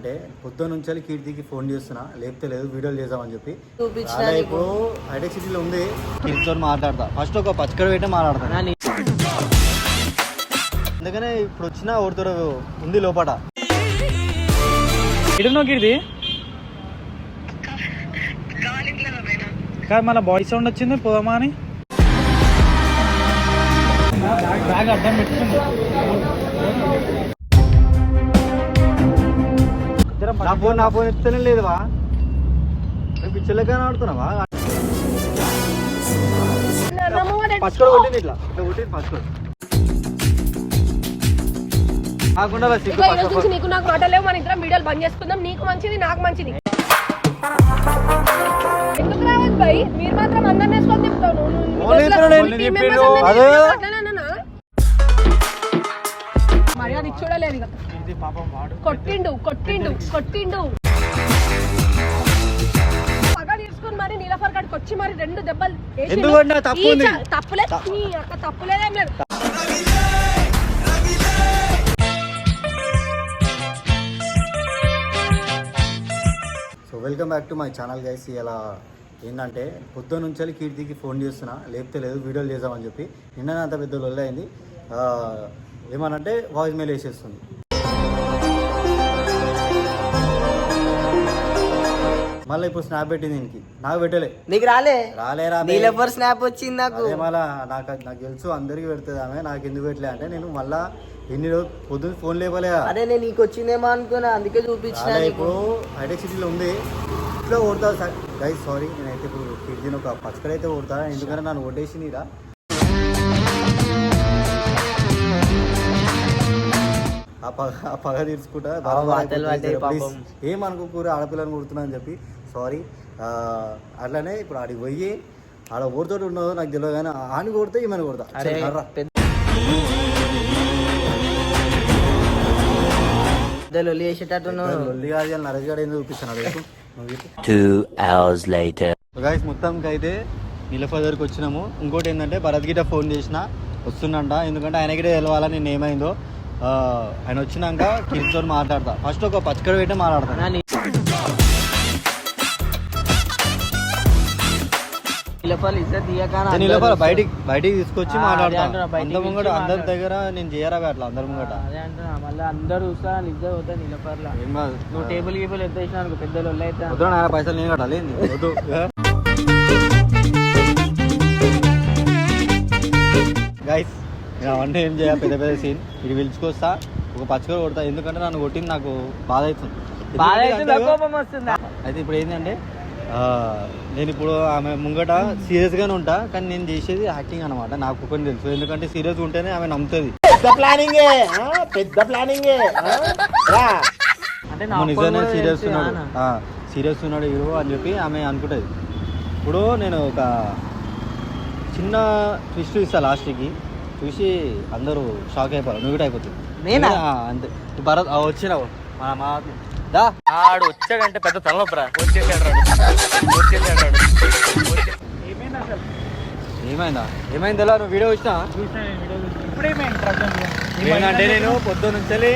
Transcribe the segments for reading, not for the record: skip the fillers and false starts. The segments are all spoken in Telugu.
అంటే పొద్దున్న నుంచి కీర్తికి ఫోన్ చేస్తున్నా, లేకపోతే లేదు వీడియోలు చేద్దామని చెప్పి. ఇప్పుడు హైటెక్ సిటీలో ఉంది, కీర్తితో మాట్లాడతా. ఫస్ట్ ఒక పచ్చకడ పెట్టి మాట్లాడతా. అందుకనే ఇప్పుడు వచ్చిన ఒకరితో ఉంది లోపల. ఇడున్నావు కీర్తి కాదు, మళ్ళీ బాయ్ సౌండ్ వచ్చింది, పోదామా అని బ్యాగ్ అడ్డం పెట్టుకుంది. నా ఫోన్ ఎత్తనే లేదువా, పిచ్చలకైనా ఆడుతున్నావా? పచ్చకడ కొట్టింది, ఇట్లా ఇట్లా కొట్టింది పచ్చకడ. నీకు నాకు మాటలేవు, మన ఇద్దరం వీడియోలు బంద్ చేసుకుందాం. నీకు మంచిది, నాకు మంచిది. ఎందుకు రావద్దు భయ్, మీరు మాత్రం అందరిని వేసుకొని తిప్పుతావు. మర్యాద చూడలేదు ఇక. కొట్టిండు కొట్టిండు కొట్టిండు పగ తీసుకుని మరి నీలఫర్ కాడికి వచ్చి మరి 2 దెబ్బలు తప్పులేదు. అక్క తప్పులేదేం లేదు. So welcome back to my channel guys. ఇలా ఏంటంటే పొద్దున్న నుంచి కీర్తికి ఫోన్ చేస్తున్నా, లేకపోతే లేదు వీడియోలు చేద్దామని చెప్పి. నిన్న అంత పెద్ద లొల్లి అయింది. ఏమనంటే వాయిస్ మెయిల్ వేసేస్తుంది. మళ్ళీ ఇప్పుడు స్నాప్ పెట్టింది దీనికి, నాకు పెట్టలే. నీకు రాలేరా స్నాప్ వచ్చింది నాకు. మళ్ళా నాకు తెలుసు అందరికి పెడుతుంది ఆమె, నాకు ఎందుకు పెట్టలే అంటే నేను మళ్ళా ఎన్ని రోజు పొద్దున్న ఫోన్ లేపలే. అదే నేను నీకు వచ్చిందేమో అనుకున్నా, అందుకే చూపించిన. ఇప్పుడు హైటెక్ సిటీలో ఉంది, ఇట్లా ఓడతా గైస్. సారీ, నేనైతే ఇప్పుడు కీర్తిని ఒక పచ్చకడ అయితే ఓడతా, ఎందుకంటే నన్ను ఓటేసింది ఇలా. ఆ పగ తీర్చుకుంటా. ఏమనుకోకూరు, ఆడపిల్లని కొడుతున్నా అని చెప్పి. సారీ. అట్లానే ఇప్పుడు ఆడికి పోయి ఆడ ఓడితోటి ఉన్నదో నాకు తెలియదు, కానీ ఆని కొడితే ఈమెను కొడతా. లొల్లి కాదు, నరజగాడు ఏందో చూపిస్తున్నాడు. 2 hours later. గైస్ మొత్తంకి అయితే నీలఫర్ దగ్గరికి వచ్చినాము. ఇంకోటి ఏంటంటే భరత్ గిట ఫోన్ చేసిన వస్తుందంట, ఎందుకంటే ఆయన గిట తెలవాలా నేను ఏమైందో. ఆయన వచ్చినాక కీర్తితో మాట్లాడతా. ఫస్ట్ ఒక పచ్చకడ పెట్టి మాట్లాడతా. నీలఫర్ బయటికి తీసుకొచ్చి మాట్లాడతా. అందరి ముంగట అందరి దగ్గర నేను చేయరా అట్లా అందరి ముంగట. మళ్ళీ అందరు చూస్తా నిజం అవుతా నిలపర్లా. నువ్వు టేబుల్ గీబుల్ ఎంత వేసినా పెద్దలు వద్దు, నా పైసలు నేను కట్టాలి. వద్దు గైస్, అవన్నీ ఏం చేయాలి, పెద్ద పెద్ద సీన్. ఇది పిలుచుకొస్తా, ఒక పచ్చకడ కొడతా. ఎందుకంటే నన్ను కొట్టింది నాకు బాధ అవుతుంది. అయితే ఇప్పుడు ఏంటంటే నేను ఇప్పుడు ఆమె ముంగట సీరియస్గానే ఉంటా, కానీ నేను చేసేది యాక్టింగ్ అనమాట. నాకు కొన్ని తెలుసు, ఎందుకంటే సీరియస్గా ఉంటేనే ఆమె నమ్ముతుంది. నిజంగా సీరియస్ ఉన్నాడు హీరో అని చెప్పి ఆమె అనుకుంటుంది. ఇప్పుడు నేను ఒక చిన్న ట్విస్ట్ ఇస్తా, లాస్ట్కి చూసి అందరూ షాక్ అయిపోవాలి. నువ్వు కూడా అయిపోతుంది అంతే. భరత్ వచ్చినావు ఆడు వచ్చాడంటే పెద్ద తలనొప్పరా. ఏమైందా? ఏమైంది ఎలా? నువ్వు వీడియో వచ్చినా ఏమంటే నేను పొద్దున్న నుంచి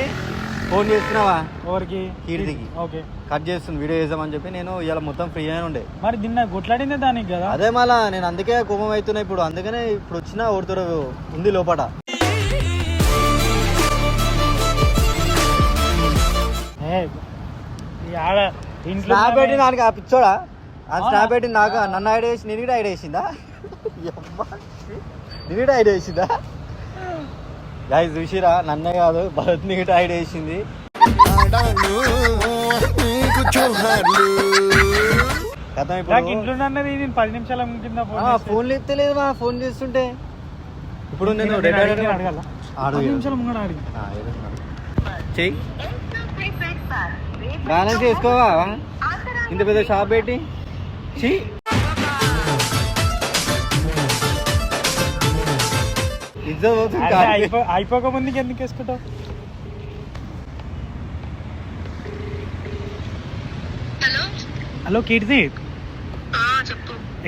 ఫోన్ చేస్తున్నావా ఎవరికి? కీర్తికి. ఓకే, కట్ చేస్తుంది వీడియో చేద్దామని చెప్పి. నేను ఇలా మొత్తం ఫ్రీ అయినా ఉండే. మరి నిన్న గుట్లాడిందే దానికి కదా. అదే మళ్ళా నేను అందుకే కోపం అవుతున్నా ఇప్పుడు. అందుకనే ఇప్పుడు వచ్చిన ఒకరితో ఉంది లోపల. స్నాప్ పెట్టి నాకు ఆ పిచ్చోడా స్నాప్ పెట్టి నాకు నన్ను ఐడియా వేసి నేను కూడా ఐడియా వేసిందా? నేను కూడా ఐడియా వేసిందా? గాయస్ చూసిరా, నన్నే కాదు భరత్ని కూడా ఐడియా వేసింది. ఇంట్లో 10 నిమిషాల కింద ఫోన్ ఎత్తలేదు మా ఫోన్ చేస్తుంటే. ఇప్పుడు నేను చెయ్యి బ్యాలెన్స్ వేసుకోవా ఇంత పెద్ద షాప్ పెట్టి. అయిపోక ముందుకి ఎందుకు వేసుకుంటావు? హలో కీర్తి,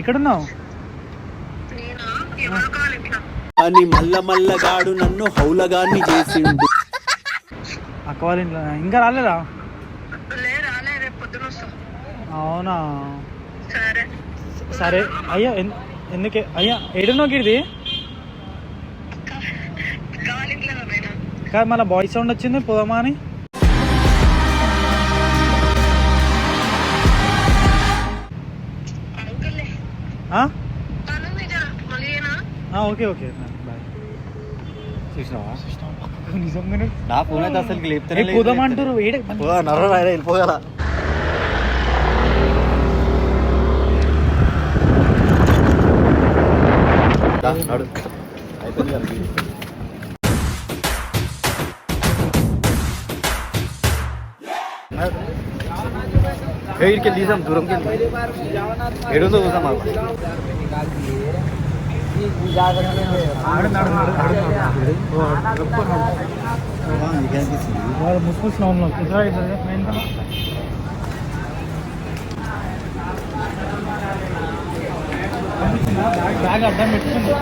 ఎక్కడున్నావు? అని మల్లగాడు నన్ను హౌలగాన్ని చేసిండు. అక్క వాళ్ళ ఇంట్లో ఇంకా రాలేదా? అవునా సరే అయ్యా ఎందుకే అయ్యా ఏడునో గిడిది కాదు మళ్ళీ బాయ్స్ సౌండ్ వచ్చింది పోదామా అని ఓకే ఓకే బాయ్ చూసినావా నిజంగానే నా ఫోన్ అయితే అసలు లేపుతానే లేదు. పోదామంటారు ఏడే నర్ర రాయరా వెళ్ళిపోగల అయిపోయింది కదా ఇక్కడికి తీసాం దూరంకి ఏడుందో చూసాం మాకు బ్యాగ్ అడ్డం పెట్టుకుంది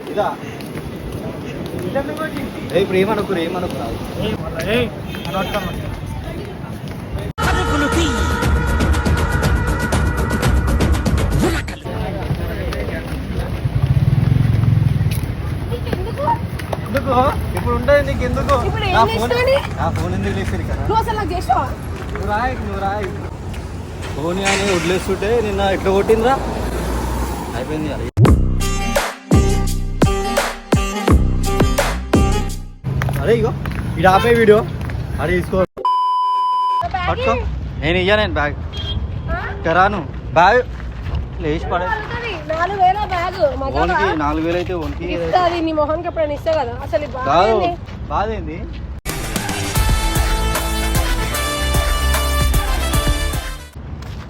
ఇదా ఇప్పుడు ఏమనుకోరు ఏమనుకున్నావు ఎందుకు ఇప్పుడు ఉండేది నీకు ఎందుకు ఇప్పుడు ఏం నా ఫోన్ చేస్తావని? నా ఫోన్ ఎందుకు లేచేది కదా నువ్వు అసలు నాకు చేసావా? నువ్వు రాయి ఫోన్ అని వదిలేస్తుంటే నిన్న ఎట్లా కొట్టిందిరా అయిపోయింది అది అరే ఇగో ఇది ఆపే వీడియో అరే తీసుకో పట్టుకో నేను ఇయ్యా నేను బ్యాగ్ రాను బ్యాగ్ లేచి పడే 4,000 బ్యాగ్ ఓన్కి 4,000 అయితే ఓన్కి ఇస్తుంది నీ మొహానికి ఎప్పుడైనా ఇస్తా కదా అసలు ఈ బాగా కాదు ఏంది? బాధ ఏంది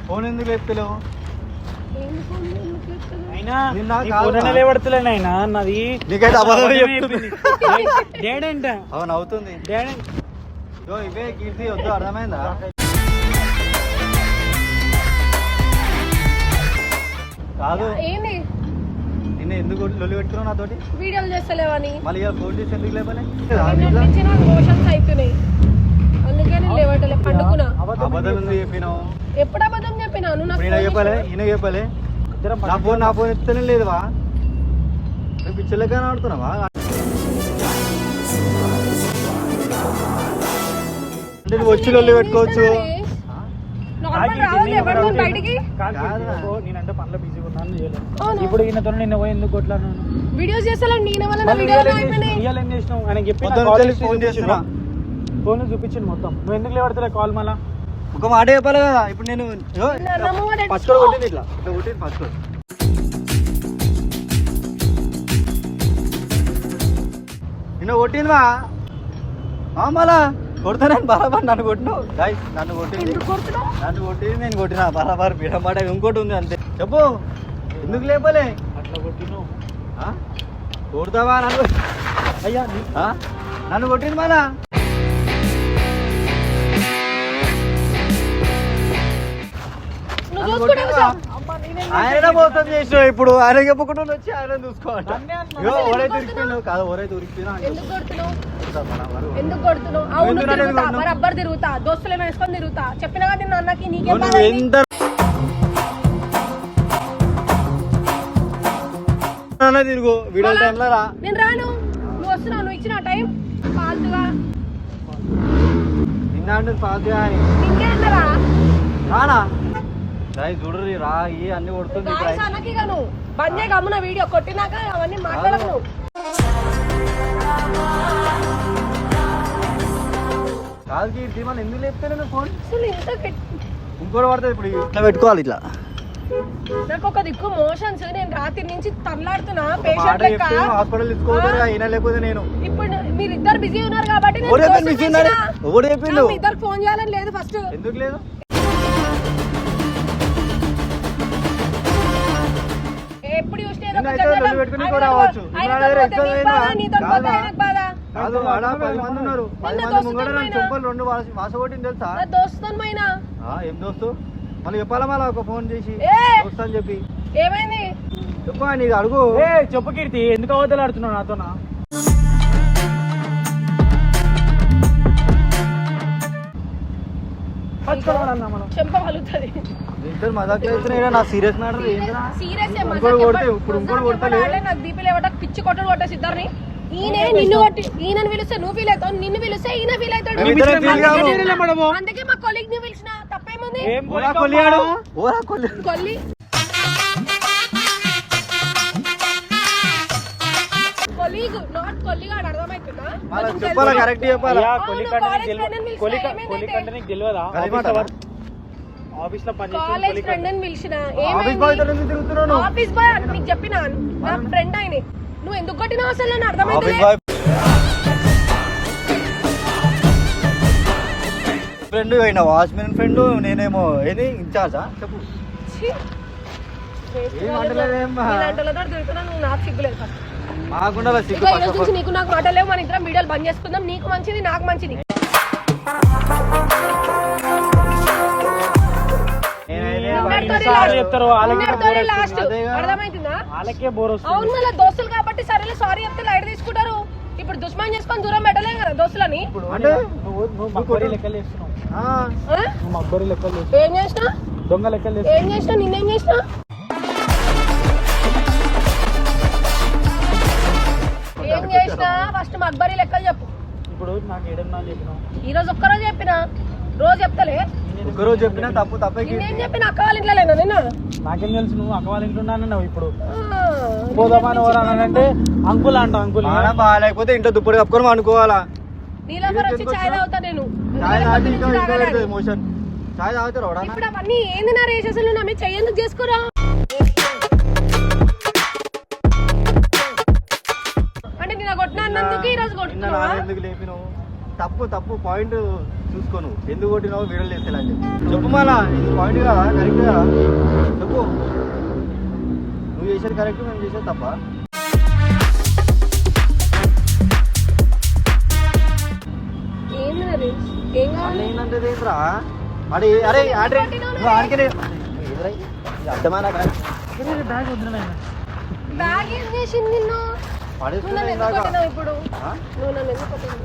ఫోన్ ఎందుకు లేపుతలేవు ఏంది ఫోన్ ఎందుకు ఎత్తదు? అయినా నిన్న నీ కాదు ఫోన్ రా. లేవడతలేను అయినా నాది నీకైతే అబద్ధం అబద్ధమే చెప్తుంది. అయిపోయింది. డాడేంట అవును అవుతుంది డాడీ ఇగో ఇవే కీర్తి వద్దు అర్థమైందా కాదు ఏంది నిన్న ఎందుకు లొల్లి పెట్టుకున్నావు నాతోటి వీడియోలు చేస్తలేవని మళ్ళీ ఇవాళ ఫోన్ చేసి ఎందుకు లేపలే నిన్నటి నుంచి నాకు మోషన్స్ అవుతున్నాయి అందుకే నేను లేవటలే పండుకున్నా అబద్ధం ఉంది చెప్పినావు ఎప్పుడు అబద్ధం చెప్పినాను నాకు ఇప్పుడు ఈయన చెప్పలే ఈయన చెప్పలే నా ఫోన్ ఎత్తనే లేదువా నువ్వు పిచ్చలెక్క ఆడుతున్నావా అంటే నువ్వు వచ్చి లొల్లి పెట్టుకోవచ్చు నార్మల్ రావాలి ఎవరు బయటికి నేనంటే పనులు బిజీగా ఉన్నాను చేయలేదు అవును. ఇప్పుడు ఈయనతో నిన్న పోయి ఎందుకు కొట్లాను వీడియోస్ చేస్తాను నేను వల్ల నా వీడియోలు అయిపోయినాయి ఇవాళ ఏం చేసినావు ఆయన చెప్పి పొద్దున్న నుంచి ఫోన్ చేస్తున్నా ఫోన్ చూపించింది మొత్తం నువ్వు ఎందుకు లేవడతలే కాల్ మళ్ళా ఒక మాట చెప్పాలి కదా ఇప్పుడు నేను ఫస్ట్ కొట్టింది ఇట్లా కొట్టింది ఫస్ట్ నిన్న కొట్టిందివా మళ్ళా కొడతా నేను బరాబర్ నన్ను కొట్టినావు గాయస్ నన్ను కొట్టింది ఎందుకు కొడుతున్నావు? నన్ను కొట్టింది నేను కొట్టినా బరాబర్ బిడమాట ఇంకోటి ఉంది అంతే చెప్పు ఎందుకు లేపలే అట్లా కొట్టినావు ఆ? కొడతావా నన్ను అయ్యా ఆ? నన్ను కొట్టింది మళ్ళా నువ్వు చూసుకుంటావు కదా? ఆయన మోసం చేసినావు ఇప్పుడు ఆయన చెప్పకుండా వచ్చి ఆయన చూసుకోవాలి నన్నే అన్నా. ఎవరైతే ఉరికిపోయినావు కాదు ఎవరైతే ఉరికిపోయినా ఎందుకు కొడుతున్నావు ఎందుకు కొడుతున్నావు అవును ఎందుకు నన్ను తిరుగుతా కొడుతున్నావు? మరి అబ్బర్ తిరుగుతా దోస్తులు వేసుకొని తిరుగుతా చెప్పిన కదా నిన్న అన్నకి నీకేం నువ్వు బాధ అయింది? ఎంత తిరుగు వీడియో టైంలో రా నేను రాను నువ్వు వస్తున్నావు నువ్వు ఇచ్చిన టైం ఫాల్తుగా నిన్న పాస్ అని ఇంకేంటరా రానా రాయి చూడరు రా ఈ అన్ని కొడుతుంది ఇప్పుడు గాయస్ అన్నకి ఇక నువ్వు బంద్ చేయి గమ్మున వీడియో కొట్టినాక అవన్నీ మాట్లాడకు నువ్వు కాదు కీర్తి మళ్ళీ ఎందుకు లేపుతాను ఫోన్ అసలు ఇంత ఇంకోటి పడుతుంది ఇప్పుడు ఇట్లా పెట్టుకోవాలి ఇట్లా నాకు ఒక దిక్కు మోషన్స్ నేను రాత్రి నుంచి తల్లాడుతున్నా మాట పేషెంట్ లెక్క చెప్తే హాస్పిటల్ తీసుకోవద్దు అయినా లేకపోతే నేను ఇప్పుడు మీరిద్దరు బిజీ ఉన్నారు కాబట్టి నేను ఎవరు చెప్పిండు దోస్తులు బిజీ ఉన్నారు? చేసిన. ఎవరు చెప్పిండు? మీ ఇద్దరు ఫోన్ చేయాలని లేదు ఫస్ట్ ఎందుకు లేదు ఎప్పుడు చూస్తే ఏదో నిన్న ఒక అయితే జగడం. లొల్లి పెట్టుకుని ఆయన కూడా తోటి రావచ్చు. ఆయన ఇప్పుడు తోటి ఆయన పోతే నీకు ఎక్కడ బాధ, పోయినా? నీతో పోతే కాదా? ఆయనకు బాధ కాదు ఆడ 10 మంది ఉన్నారు 10 మంది ముంగడ నన్ను చెంపలు 2 వాస కొట్టింది తెలుసా? నా దోస్తుతో పోయినా. ఏం దోస్తు మళ్ళీ చెప్పాలా మళ్ళీ ఒక ఫోన్ చేసి దోస్తు అని చెప్పి ఏమైంది చెప్పా నీకు అడుగు. చెప్పు కీర్తి, ఎందుకు అవతలు ఆడుతున్నావు నాతోనా? చెంప పలుగుతుంది. ఇద్దరు మజాక్ చేస్తున్నాయి నా సీరియస్ మ్యాటర్ ఏంద్రా? సీరియస్ ఇంకోటి కొడితే ఇప్పుడు ఇంకోటి కొడతలే. నాకు దీపి లేవట పిచ్చి కొట్టడు కొట్టేసి ఇద్దరిని. ఈయన నిన్ను కొట్టి ఈయనని పిలిస్తే నువ్వు ఫీల్ అవుతావు, నిన్ను పిలిస్తే ఈయన ఫీల్ అవుతాడు. అందుకే మా కొలీగ్ ని పిలిచిన తప్పేముంది? కొల్లి కొలీగ్ నాట్ కొల్లిగాడు, అర్థమవుతుందా? చెప్పాలా కరెక్ట్ చెప్పాలా? ఆఫీస్ లో కాలేజ్ ఫ్రెండ్ అని పిలిచిన. ఆఫీస్ బాయ్ తో ఎందుకు తిరుగుతున్నావు? ఆఫీస్ బాయ్ అని నీకు చెప్పినా, నా ఫ్రెండ్ ఆయన. నువ్వు ఎందుకు కొట్టినావు అసలు? నన్ను ఆఫీస్ అర్థమైతే బాయ్ ఫ్రెండ్ అయినా వాచ్మెన్ ఫ్రెండ్, నేనేమో ఏది ఇన్ఛార్జా చెప్పు. ఏం అంటలేదేమ్మా? నువ్వు నాకు సిగ్గులేదు ఫస్ట్. మాకుండా సిగ్గు ఇదిగో ఈ రోజు నుంచి నీకు నాకు మాటలేవు, మన ఇద్దరం వీడియోలు బంద్ చేసుకుందాం. నీకు మంచిది, నాకు మంచిది. లాస్ట్ అర్థమైతుందా? వాళ్ళకే బోర్ వస్తుంది. అవును, మళ్ళీ దోస్తులు కాబట్టి సరేలే సారీ చెప్తే లైట్ తీసుకుంటారు. ఇప్పుడు దుష్మాన్ చేసుకొని దూరం పెట్టలేం కదా దోస్తులని. అంటే నువ్వు మబ్బరి లెక్కలు చేస్తున్నావు. నువ్వు మబ్బరి లెక్కలు చేస్తున్నావు. ఏం చేసినా? దొంగ లెక్కలు ఏం చేసినా? నిన్నేం చేసినా? ఏం చేసినా? ఫస్ట్ మక్బరీ లెక్కలు చెప్పు. ఇప్పుడు నాకు ఏడన్నా చెప్పినావు. ఈ రోజు ఒక్కరోజు చెప్పినా, రోజు చెప్తలే. ఒక్కరోజు చెప్పినా తప్పు తప్పే. నేనేం చెప్పిన? అక్క వాళ్ళ ఇంట్లో లేనా నిన్న? నాకేం తెలుసు, నువ్వు అక్క వాళ్ళ ఇంట్లో ఉన్నానన్నావు. ఇప్పుడు పోదామని ఎవరన్నానంటే అంకుల్ అంట. అంకుల్ బాగాలేకపోతే ఇంట్లో దుప్పటి కప్పుకొని అనుకోవాలా? నీలోఫర్ వచ్చి చాయ్ తాగుతా నేను. చాయ్ తాగితే ఎమోషన్. చాయ్ తాగుతారు ఎవడన్నా? ఇప్పుడు అవన్నీ ఏంది నా రేస్? అసలు నా మీద చెయ్యి ఎందుకు చేసుకోరా? అంటే నేను కొట్టినా అన్నందుకు ఈ రోజు కొట్టుకున్నావా? ఎందుకు లేపినావు? తప్పు తప్పు పాయింట్ చూసుకోను. ఎందుకు కొట్టినావు? వీడియోలు చేసేలా చెప్పు. మళ్ళా ఇది పాయింట్ కదా, కరెక్ట్ కదా చెప్పు. నువ్వు చేసేది కరెక్ట్, మేము చేసేది తప్ప. ఏంది నా రేస్? ఏం కావాలి? ఏంటంటే ఏంట్రా అరే అరే ఆడే ఆడికే అర్థమైనా బ్యాగ్ వద్దు. బ్యాగ్ ఏం చేసింది నిన్ను? నువ్వు నన్ను ఎందుకు కొట్టినావు ఇప్పుడు? నువ్వు నన్ను ఎందుకు కొట్టినావు?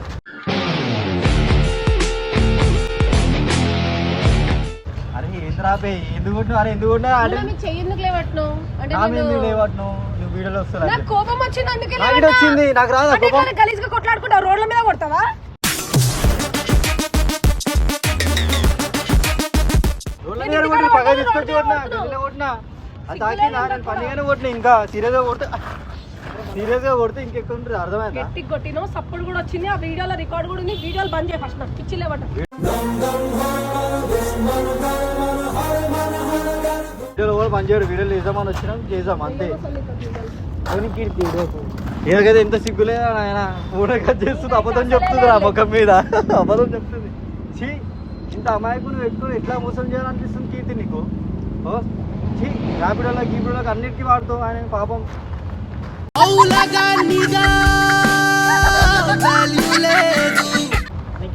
అరే ఏంద్రా బే ఎందుకు కొట్టినావు? అరే ఎందుకు కొట్టినా ఆడే నువ్వు చెయ్యి ఎందుకు లేవట్టినావు? అంటే లేవట్ను నువ్వు వీడియోలో వస్తా. నాకు కోపం వచ్చింది అందుకే నాకు వచ్చింది. నాకు రాదా కోపం? గలీజ్గా కొట్లాడుకుంటావు, రోడ్ల మీద కొడతావా? పక్క తీసుకొచ్చి కొట్టినా, గదిలో కొట్టినా. అది తాకిందా? నేను పండుగనే కొట్టినా. ఇంకా సీరియస్ గా కొడితే ఇంకెక్కువ ఉంటుంది. అర్థమైందా? గట్టి కొట్టినావు, సప్పుడు కూడా వచ్చింది. ఆ వీడియోలో రికార్డ్ కూడా ఉంది. వీడియోలు బంద్ చేయ ఫస్ట్. నాకు పిచ్చి లేవట. వీడియోలో కూడా పనిచేయడు. వీడియోలు చేద్దామని వచ్చినాం, చేద్దాం అంతే. కీర్తి ఏదైతే ఎంత సిగ్గులేదా ఆయన ఫోన్ కట్ చేస్తుంది. అబద్ధం చెప్తుంది ఆ ముఖం మీద. అబద్ధం చెప్తుంది. చీ, ఇంత అమాయకులు వ్యక్తులు ఎట్లా మోసం చేయాలనిపిస్తుంది కీర్తి నీకు? చీ, ర్యాపిడోలో గీపిడోకి అన్నిటికీ వాడుతావు ఆయన పాపం.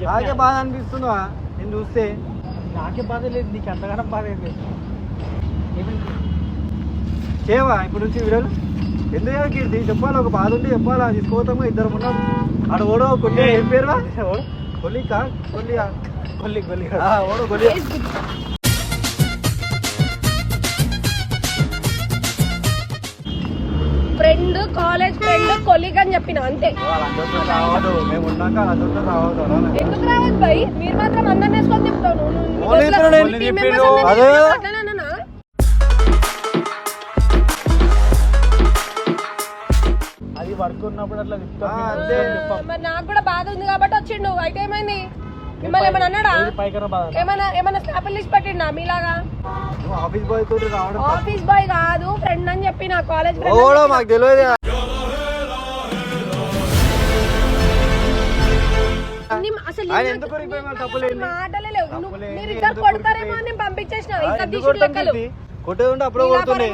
నాకే బాధ అనిపిస్తుందా నేను చూస్తే? నాకే బాధ లేదు, నీకు అంతగానో బాధ ఏంటి? చేయవా ఇప్పుడు నుంచి వీడియోలు? ఎందుకు కీర్తి చెప్పాలి, ఒక బాధ ఉంటే చెప్పాలా? తీసుకోతాము, ఇద్దరు ఉన్నాం. ఆడ ఓడో కొల్లి. ఏం పేరువా? కొల్లికా? కొల్లియా? కొల్లి కొల్లి ఓడో కొల్లి. ఫ్రెండ్, కాలేజ్ ఫ్రెండ్, కొలీగ్ అని చెప్పిన అంతే. వాళ్ళందరితో రావద్దు, మేము ఉన్నాక వాళ్ళందరితో రావద్దు. ఎందుకు రావద్దు భయ్? మీరు మాత్రం అందరిని వేసుకొని చెప్తాను. అది వర్క్ ఉన్నప్పుడు అట్లా మరి నాకు కూడా బాధ ఉంది కాబట్టి వచ్చిండు. అయితే ఏమైంది? మిమ్మల్ని ఏమైనా అన్నాడా? ఏమైనా స్నాప్ లిస్ట్ పెట్టిండా మీలాగా? ఆఫీస్ బాయ్ తోటి రావడం. ఆఫీస్ బాయ్ కాదు, ఫ్రెండ్ అని చెప్పి నా కాలేజ్ ఫ్రెండ్. మాకు తెలియదు. అసలు మాటలే లేవు. మీరు ఇద్దరు కొడతారేమో అని పంపించేసిన. కొట్టే ఉంటే అప్పుడే కొడుతుండే.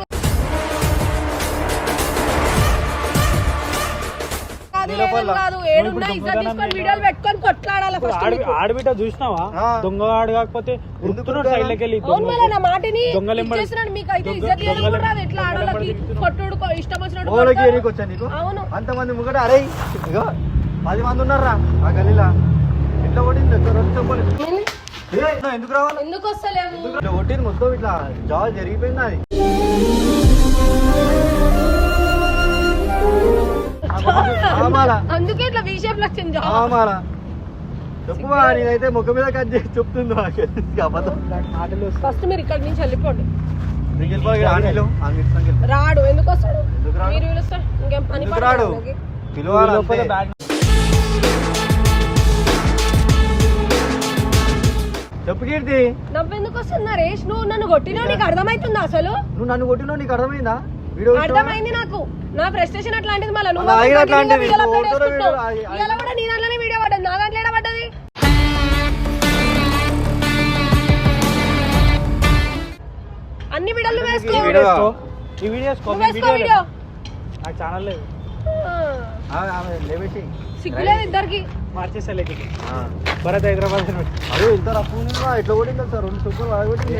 ఏం కాదు ఏడున్నా ఇజ్జత్ తీసుకొని వీడియోలు పెట్టుకొని కొట్లాడాలి ఫస్ట్ నీకు. ఆడబిడ్డ చూసినావా ఆ. దొంగ ఆడు కాకపోతే ఉరుకుతున్నాడు సైడ్ లకి వెళ్ళి అవును మళ్ళీ నా మాటని దొంగలెంబడి- ఇచ్చేస్తున్నాడు. మీకు అయితే ఇజ్జత్ లేదు కూడా రాదు. ఎట్లా ఆడోళ్ళకి కొట్టుడు ఇష్టం వచ్చినట్టు ఓళ్ళకి కొడతారు. ఏరికి వచ్చా నీకు అవును అంతమంది ముగ్గట అరే ఇగో 10 మంది ఉన్నారా ఆ గల్లీలా ఎట్లా కొట్టింది చెప్పలేదు ఏంది? ఎందుకు రావాలి ఎందుకు వస్తలేవు ఇట్లా కొట్టింది మొత్తం ఇట్లా జాబ్ జరిగిపోయింది అది ఆమాల అందుకే ఇట్లా వి షేప్ లో వచ్చింది జాబ్. ఆమాల చెప్పువా నేనైతే ముఖం మీద కట్ చేసి చెప్తుంది అబద్ధం ఫస్ట్ మీరు ఇక్కడ నుంచి వెళ్ళిపోండి. నీకు వెళ్ళిపోవాలి ఆంటీలు రాడు ఎందుకు వస్తాడు? ఎందుకు రాడు? మీరు పిలుస్తారు ఇంకేం పని ఎందుకు పాట రాడు లేదు నాకు. పిలవాలి లోపల అంతే. బ్యాగ్ చెప్పు కీర్తి నవ్వెందుకు వస్తుంది నరేష్? నువ్వు నన్ను కొట్టినావు నీకు అర్థమవుతుందా అసలు? నువ్వు నన్ను కొట్టినావు నీకు అర్థమైందా వీడియో అర్థమైంది నాకు. నా ప్రెస్టేషన్ అట్లాంటిది. మళ్ళీ నువ్వు నా ఐడియా అట్లాంటిది. వీడియోలో upload ఫోటోలో చేసుకుంటావు. వీడియో- ఇవాళ కూడా నీ దాంట్లోనే వీడియో పడ్డది, నా దాంట్లో ఏడ పడ్డది? అన్ని వీడియోలు వేసుకో. ఈ వీడియో- ఈ వీడియోస్ నువ్వు వేసుకో వీడియో. నాకు ఛానల్ లేదు లేవేసి సిగ్గులేదు ఇద్దరికి. మార్చేసలేకి భరత్ హైదరాబాద్ అని పెట్టి. అదే ఇంత రఫ్ ఎట్లా కొట్టింది సార్ 2 చెప్పులు వాడగొట్టింది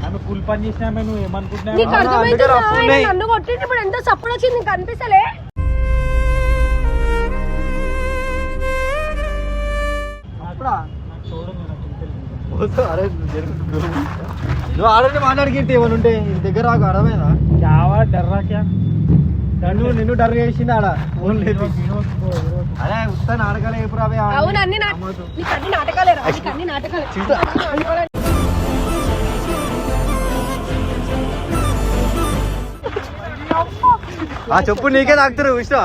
ఆమె కూల్ పని చేసిన ఆమె నువ్వు నీకు ఏమనుకుంటున్నావు అందుకే అర్థమైతుందా? రఫ్ ఆయన ఉన్నాయి. నన్ను కొట్టింది ఇప్పుడు ఎంత సప్పుడు వచ్చింది నీకు అనిపిస్తలే? అప్పుడా నాకు చూడండి నాకు ఇంత అరే నువ్వు ఆడని మాట్లాడికి ఏమైనా ఉంటే నీ దగ్గర నాకు అర్థమైందా క్యావా డర్రా క్యా నిన్ను డర్ చేసింది ఆడ ఫోన్ లేదు అదే ఉత్తాను ఆడకాలే ఎప్పుడు అవే అవును అన్ని నీకు అన్ని నాటకాలేరా? నీకు అన్ని నాటకాలే. ఆ చెప్పు నీకే తాకుతారు ఇష్టం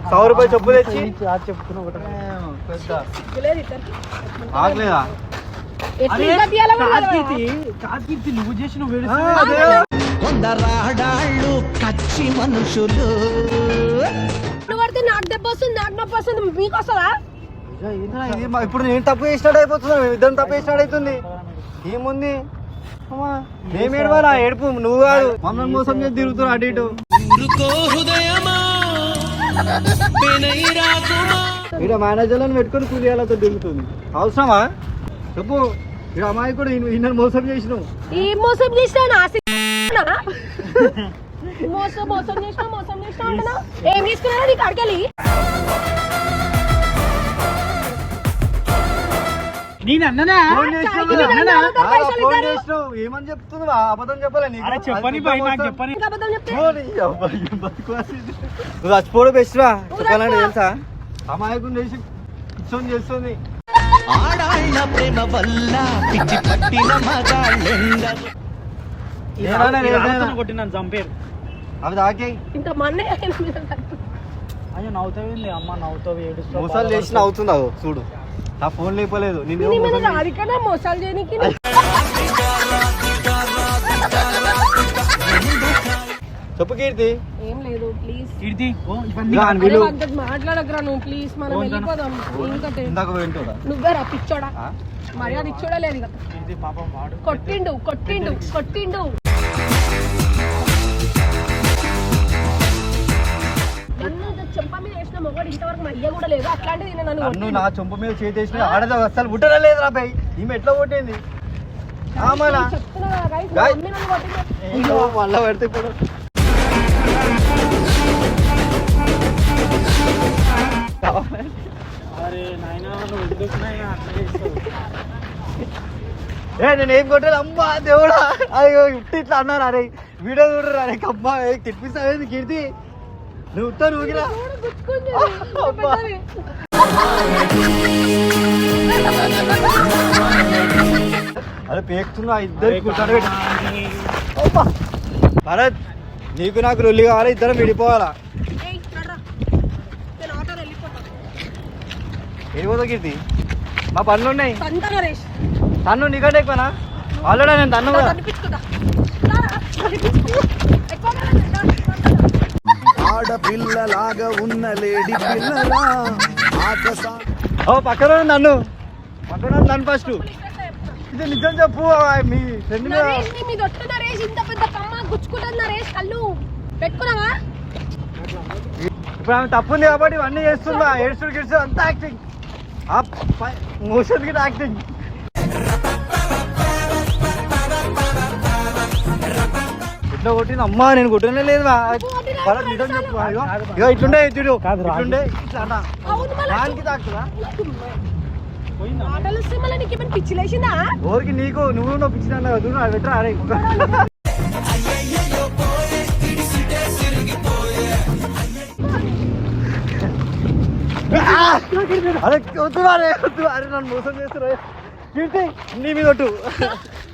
100 రూపాయలు చెప్పు తెచ్చి చెప్తున్నా ఒకటి పెద్ద సిగ్గులేదు ఇద్దరికి. ఆగలేదా ఎట్లా ఇజ్జత్ ఇయ్యాలో కూడా తెలియదా? కాకీర్తి నువ్వు చేసి నువ్వు ఆ, అదే. కొందరాడాళ్ళు కచ్చి మనుషులు నువ్వు పడితే నాకు దెబ్బ వస్తుంది, నాకు నొప్పి వస్తుంది, మీకు వస్తుందా? ఇది ఇప్పుడు నేను తప్పు చేసినట్టు అయిపోతున్నా ఇద్దరు తప్పు చేసినట్టు అవుతుంది ఏముంది అమ్మా మేము ఏడవాలా ఏడుపు నువ్వు కాదు మమ్మల్ని మోసం చేసి తిరుగుతున్నావు అటు ఇటు ఇక్కడ మేనేజర్లను పెట్టుకొని కూలియాలతో దిగుతుంది అవసరమా చెప్పు ఇక్కడ అమ్మాయి కూడా ఈయన మోసం చేసినావు ఈ మోసం చేసినా నా సిగ్గునా? మోసం చేసినా అంటున్నా? ఏం తీసుకున్నా నీకు అడగలి? నేను అన్ననా ఫోన్ చేసినావు చాయ్ కదా? గిన్నె అన్నావు, ఆ, పైసలు ఫోన్ ఇద్దారు. చేసినావు ఏమని చెప్తున్నావా అబద్ధం చెప్పలే నీకు అరే చెప్పని అది పోయి నాకు మోసం. చెప్పని ఇంకా అబద్ధం చెప్తే ఫోన్ ఇయ్యి, అబ్బాయి, ఏం బతుకువాసి ఇది. నువ్వు చచ్చిపోవడం బెస్ట్ రా చెప్పాలంటే తెలుసా అమాయకుని చేసి కూర్చొని చేస్తుంది ఆడాళ్ళ ప్రేమ వల్ల పిచ్చి పట్టిన మగాళ్ళెందరూ కొట్టినాను చంపేరు అవి తాకే ఇంత మన్నే అయ్యో నవ్వుతావేంది అమ్మ నవ్వుతావు ఏడుస్తావు మోసాలు చేసిన అవుతుంది అదో చూడు నా ఫోన్ లేపలేదు నిన్ను నీ మీద రాదికన్నా మోసాలు చేయడానికి చెప్పు కీర్తి ఏం లేదు ప్లీజ్. కీర్తి ఓ ఇవన్నీ ఇలా అరే వీళ్ళు అంత మాట్లాడకురా నువ్వు ప్లీజ్, మనం వెళ్ళిపోదాం. ఇంకటే ఇందాక వింటుందా నువ్వే రా పిచ్చోడా, మర్యాద ఇచ్చోడా లేదు ఇక. కీర్తి పాపం వాడు కొట్టిండు నన్ను చెంప మీద వేసిన మొగడు ఇంతవరకు మా అయ్య కూడా లేదు. అట్లాంటిది ఈయన నన్ను నన్ను కొట్టిండు. నా చొంప మీద చేసేసిన ఆడదా అసలు బుట్టనే లేదు రా బై ఈమె ఎట్లా కొట్టింది ఆమలా చెప్తున్నా కదా guys, మా Guys. మమ్మీ నన్ను కొట్టింది. మళ్ళా పెడితే ఇప్పుడు అరే నాయనా నువ్వు ఎందుకు నాయనా అట్లా చేస్తావు నేను ఏం కొట్టాను అమ్మా దేవుడా అయ్యో ఇట్లా ఇట్లా అన్నారు అరే వీడియో చూడరు అరే అమ్మా తిప్పిస్తావేంది కీర్తి నువ్వు ఉత్తాను ఊగిరా చూడు, గుచ్చుకుంది. అబ్బా. పెద్దది. అదే పేకుతున్నా ఇద్దరు కూర్చొని భరత్ నీకు నాకు రొల్లి కావాలి ఇద్దరం విడిపోవాలా ఏయ్, నడ్రా. నేను ఆటోలో వెళ్ళిపోతా. ఏడిపోతా కీర్తి మా పనులు ఉన్నాయి తంతా నరేష్. తన్ను నీకంటే ఎక్కువనా ఆల్రెడీ నేను తన్ను కూడా కనిపించుకుంటా. ఎక్కువ ఆడపిల్లలాగా ఉన్న లేడీ పిల్లలా ఆకసా ఓ పక్కన ఉంది నన్ను పక్కన ఉంది నన్ను ఫస్ట్ ఇది నిజం చెప్పు మీ ఫ్రెండ్ మీద నరేష్ ని మీద నరేష్ ఇంత పెద్ద కమ్మ గుచ్చుకుంటుంది నరేష్. కళ్ళు పెట్టుకున్నావా? ఇప్పుడు ఆమె తప్పు ఉంది కాబట్టి ఇవన్నీ చేస్తుందా ఏడుచుడు గిడుచు అంతా యాక్టింగ్ మోషన్ గిట్ యాక్టింగ్ ఇట్లా కొట్టింది అమ్మా నేను కొట్టనే లేదు వాళ్ళకి నిజం చెప్పు ఇగో ఇట్లుండే చూడు ఇట్లుండే ఇట్లా అన్నా అవును మళ్ళీ దానికి తాకుతుందా మాటలు వస్తే మళ్ళీ నీకు ఏమైనా పిచ్చి లేచిందా? ఊరికి నీకు నువ్వు పిచ్చినా చూడు అది పెట్టరా అరే అరే వద్దు అరే నన్ను మోసం చేస్తున్నా కీర్తి నీ మీద కొట్టు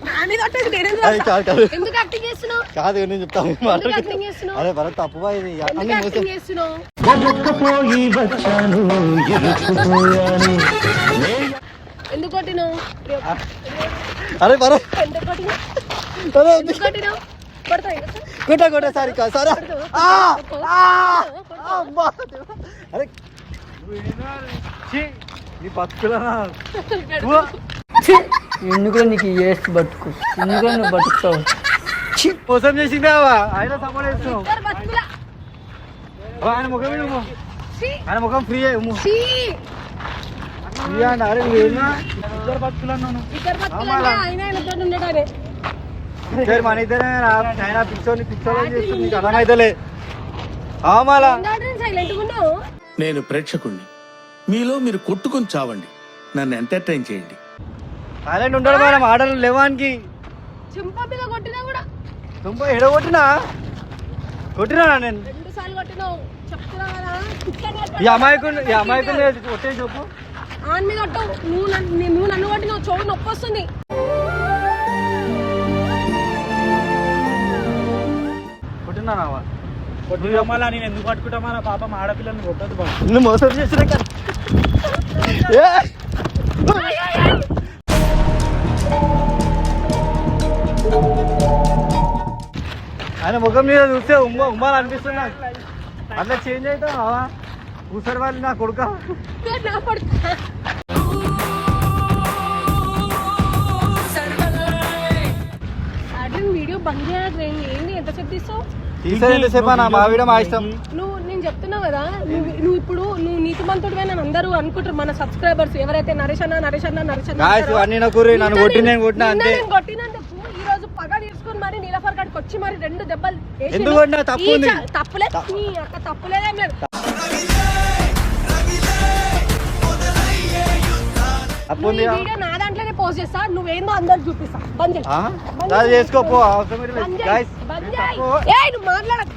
నా మీద కొట్టేది నేనేందుకు అది కాదు కాదు ఎందుకు యాక్టింగ్ చేస్తున్నావు? కాదు నేను చెప్తాను ఎందుకు యాక్టింగ్ చేస్తున్నావు? అరే భరత్ తప్పుగా ఇది ఎందుకు అన్ని మోసం యాక్టింగ్ చేస్తున్నావు? ఎందుకు కొట్టినావు? అరే భరత్ ఎందుకు కొట్టినావు? అరే ఎందుకు కొట్టినావు? కొడతావు ఇంకా? కొట్ట సారీ కాదు సారీ అరే నీ బతుకులనా ఎందుకు నీకు ఏస్ట్ బతుకు ఎందుకు నువ్వు బతుకుతావు మోసం చేసిందే ఆయన సపోర్ట్ చేస్తున్నావు ఇద్దరు బతుకులా. ఆయన ముఖం మీద ఛీ, ఆయన ముఖం ఫ్రీ ఛీ. ఫ్రీ అండి అరే నువ్వేనా ఇద్దరు బతుకులన్నాను ఇద్దరు బతుకులంటే ఆయనతో ఉండడానే. సరే మన ఇద్దరే ఆయన పిచ్చోని చేస్తుంది నీకు అర్థమైతలే మాలా సైలెంట్ ఉన్నావు. నేను ప్రేక్షకుణ్ణి మీలో మీరు కొట్టుకొని చావండి నన్ను ఎంటర్టైన్ చేయండి సైలెంట్ ఉండడు మేడం ఆటలు లేవానికి చెంప మీద కొట్టినా కూడా తుంప ఎడగొట్టినా కొట్టినా నేను 2 సార్లు కొట్టినావు. చెప్తున్నా కదా ఈ అమాయకుని కొట్టే చెప్పు ఆన్ మీద కొట్టావు. నువ్వు నన్ను కొట్టినావు. చెవు నొప్పి వస్తుంది. కొట్టినావా మళ్ళీ నేను ఎందుకు పట్టుకుంటామా నా పాపం ఆడపిల్లని కొట్టదు బాబు. నువ్వు మోసం చేసిన ఆయన ముఖం మీద చూస్తే ఉమ్మాలు అనిపిస్తున్నా అట్లా చేంజ్ అవుతావా కూసరి వాళ్ళు నా కొడుక నా పడుకో. వీడియో బంద్ చేయాలి. ఏంటి ఎంతసేపు తీస్తావు? తీసేది ఎంతసేపు మా వీడియో మా ఇష్టం నేను చెప్తున్నావు కదా నువ్వు ఇప్పుడు నీతిమంతుడివే నన్ను అందరూ అనుకుంటారు మన సబ్స్క్రైబర్స్ ఎవరైతే నరేష్ అన్న అన్ని నన్ను కొట్టి నేను కొట్టినా అంతే కొట్టినందుకు ఈ రోజు పగ తీర్చుకొని మరి నీలఫర్ కాడికి వచ్చి మరి 2 దెబ్బలు వేసిండు. ఎందుకు కొట్టినా? తప్పు ఉంది. తప్పులే నీ అక్క తప్పులేదేం లేదు. అప్పు నువ్వు ఈ వీడియో నా దాంట్లోనే పోస్ట్ చేస్తా. నువ్వేందో అందరు చూపిస్తా. బంద్ చేయి. చేసుకోపో అవసరం బంద్ చేయి. ఏయ్, నువ్వు మాట్లాడకు.